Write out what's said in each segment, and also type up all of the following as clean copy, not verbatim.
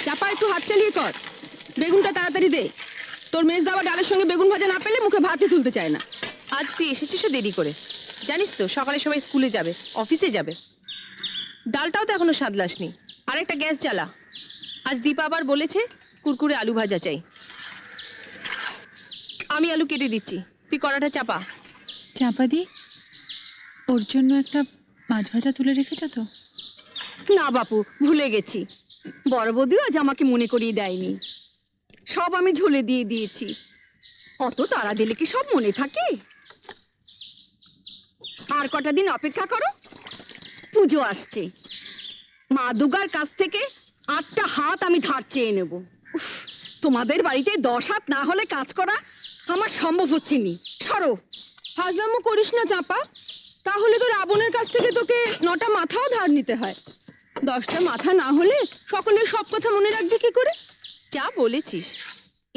চাপা, একটু হাত চালিয়ে কর। বেগুনটা তাড়াতাড়ি দে। তোর মেজ দাওয়া ডালের সঙ্গে বেগুন ভাজা না পেলে মুখে ভাতই তুলতে চায় না। আজ তুই এসেছিস দেরি করে, জানিস তো সকালে সবাই স্কুলে যাবে, অফিসে যাবে। ডালটাও তো এখনো সাদলাসনি। আর একটা গ্যাস জ্বালা। আজ দীপা আবার বলেছে কুরকুরে আলু ভাজা চাই। আমি আলু কেটে দিচ্ছি, তুই কড়াটা চাপা। চাপা দি, ওর জন্য একটা মাছ ভাজা তুলে রেখেছ তো? না বাপু, ভুলে গেছি। বড় বৌদিও আজ আমাকে মনে করিয়ে দেয়নি। সব আমি ঝুলে দিয়ে দিয়েছি। অত তাড়া দিলে কি সব মনে থাকে? আর কটা দিন অপেক্ষা করো, পুজো আসছে। মা দুর্গার কাছ থেকে 8টা হাত আমি ধার চেয়ে নেব। উফ, তোমাদের বাড়িতে 10 হাত না হলে কাজ করা আমার সম্ভব হচ্ছে নি। সরো। ফাজলামো করিস না চাপা, তাহলে তো রাবণের কাছ থেকে তোকে 9টা মাথাও ধার নিতে হয়। 10টা মাথা না হলে সকলের সব কথা মনে রাখবি কি করে? যা বলেছিস,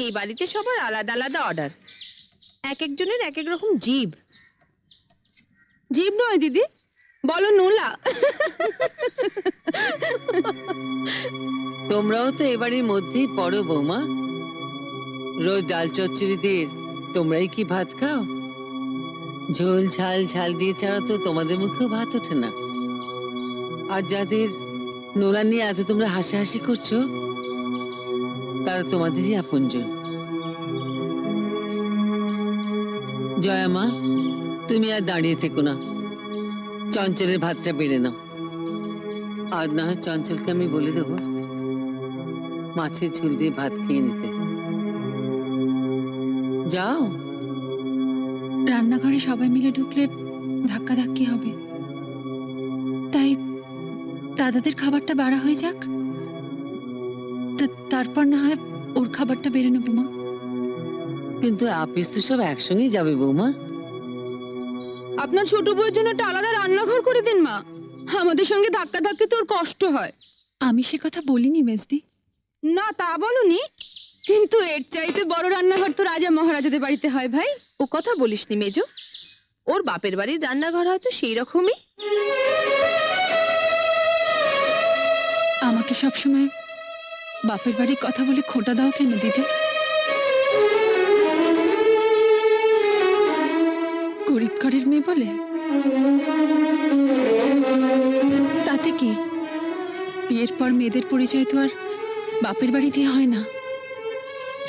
এই বাড়িতে সবার আলাদা আলাদা অর্ডার, এক একজনের এক এক রকম জিভ। জীব নয় দিদি, বলো নোলা। তোমরাও তো এবারের মধ্যেই পড়ো বৌমা। রোজ ডাল চচ্চড়ি দিয়ে তোমরাই কি ভাত খাও? ঝোল ঝাল ঝাল দিয়ে ছাড়া তো তোমাদের মুখেও ভাত ওঠে না। আর যাদের নোলা নিয়ে এত তোমরা হাসাহাসি করছো, তারা তোমাদেরই আপনজন। জয়া মা, তুমি আর দাঁড়িয়ে থেকো না, চঞ্চলের ভাতটা বেড়ে নাও। আর না হয় চঞ্চলকে আমি বলে দেবো মাছের ঝোল দিয়ে ভাত খেয়ে নিতে। যাও। রান্নাঘরে সবাই মিলে ঢুকলে ধাক্কাধাক্কি হবে, তাই দাদাদের খাবারটা বাড়া হয়ে যাক, তারপর না হয় ওর খাবারটা বেড়ে নেবো মা। কিন্তু আপিস তো সব একসঙ্গেই যাবে বৌমা। আপনার ছোট বউয়ের জন্য একটা আলাদা রান্নাঘর করে দিন মা, আমাদের সঙ্গে ধাক্কা ধাক্কি তোর কষ্ট হয়। আমি সে কথা বলিনি মেজদি। না তা বলনি, কিন্তু এর চাইতে বড় রান্নাঘর তো রাজা মহারাজাদের বাড়িতে হয় ভাই। ও কথা বলিসনি মেজো, ওর বাপের বাড়ির রান্নাঘর হয়তো সেই রকমই। আমাকে সবসময় বাপের বাড়ির কথা বলে খোঁটা দাও কেন দিদি? গরিব ঘরের মেয়ে বলে? তাতে কি, বিয়ের পর মেয়েদের পরিচয় তো আর বাপের বাড়ি দিয়ে হয় না,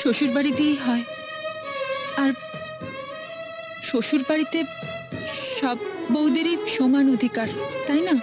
শ্বশুর বাড়ি দিয়েই হয়। আর শ্বশুর বাড়িতে সব বউদেরই সমান অধিকার, তাই না?